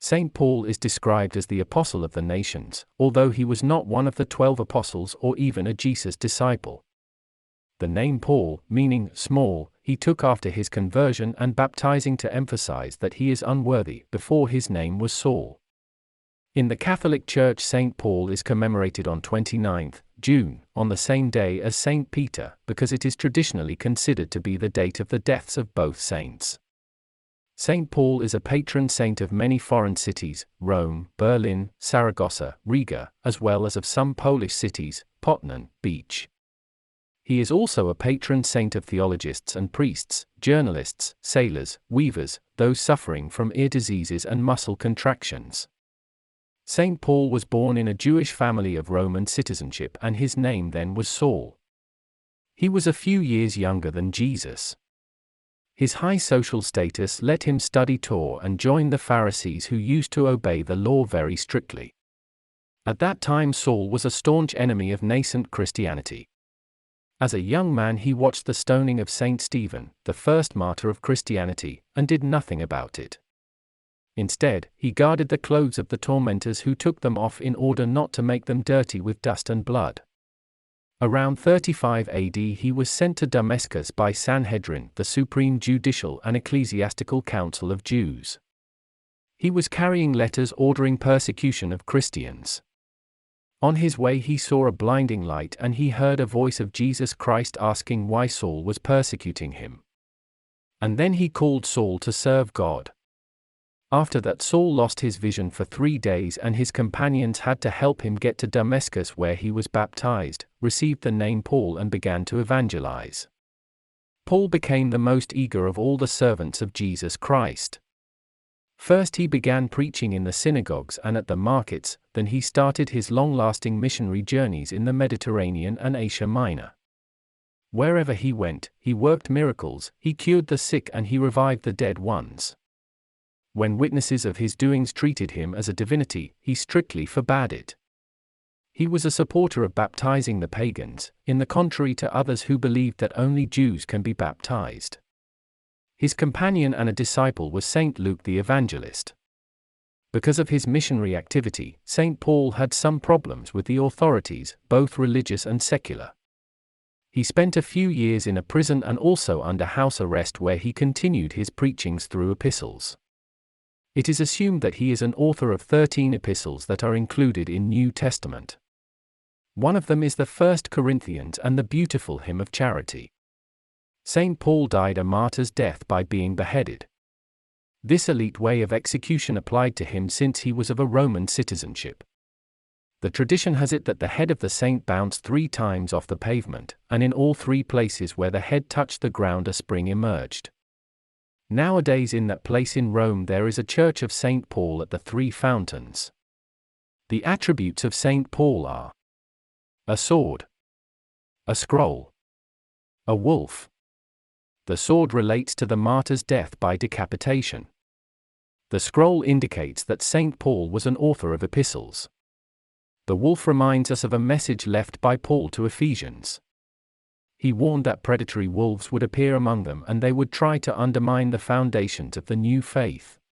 Saint Paul is described as the apostle of the nations, although he was not one of the 12 apostles or even a Jesus disciple. The name Paul, meaning small, he took after his conversion and baptizing to emphasize that he is unworthy. Before his name was Saul. In the Catholic Church, Saint Paul is commemorated on 29th June, on the same day as Saint Peter, because it is traditionally considered to be the date of the deaths of both saints. Saint Paul is a patron saint of many foreign cities, Rome, Berlin, Saragossa, Riga, as well as of some Polish cities, Poznan, Beach. He is also a patron saint of theologists and priests, journalists, sailors, weavers, those suffering from ear diseases and muscle contractions. Saint Paul was born in a Jewish family of Roman citizenship, and his name then was Saul. He was a few years younger than Jesus. His high social status let him study Torah and join the Pharisees, who used to obey the law very strictly. At that time Saul was a staunch enemy of nascent Christianity. As a young man he watched the stoning of Saint Stephen, the first martyr of Christianity, and did nothing about it. Instead, he guarded the clothes of the tormentors who took them off in order not to make them dirty with dust and blood. Around 35 AD he was sent to Damascus by Sanhedrin, the supreme judicial and ecclesiastical council of Jews. He was carrying letters ordering persecution of Christians. On his way he saw a blinding light and he heard a voice of Jesus Christ asking why Saul was persecuting him. And then he called Saul to serve God. After that Saul lost his vision for 3 days and his companions had to help him get to Damascus, where he was baptized, received the name Paul and began to evangelize. Paul became the most eager of all the servants of Jesus Christ. First he began preaching in the synagogues and at the markets, then he started his long-lasting missionary journeys in the Mediterranean and Asia Minor. Wherever he went, he worked miracles, he cured the sick and he revived the dead ones. When witnesses of his doings treated him as a divinity, he strictly forbade it. He was a supporter of baptizing the pagans, in the contrary to others who believed that only Jews can be baptized. His companion and a disciple was Saint Luke the Evangelist. Because of his missionary activity, Saint Paul had some problems with the authorities, both religious and secular. He spent a few years in a prison and also under house arrest, where he continued his preachings through epistles. It is assumed that he is an author of 13 epistles that are included in New Testament. One of them is the 1 Corinthians and the beautiful hymn of charity. Saint Paul died a martyr's death by being beheaded. This elite way of execution applied to him since he was of a Roman citizenship. The tradition has it that the head of the saint bounced 3 times off the pavement, and in all 3 places where the head touched the ground a spring emerged. Nowadays in that place in Rome there is a church of Saint Paul at the 3 Fountains. The attributes of Saint Paul are a sword, a scroll, a wolf. The sword relates to the martyr's death by decapitation. The scroll indicates that Saint Paul was an author of epistles. The wolf reminds us of a message left by Paul to Ephesians. He warned that predatory wolves would appear among them and they would try to undermine the foundations of the new faith.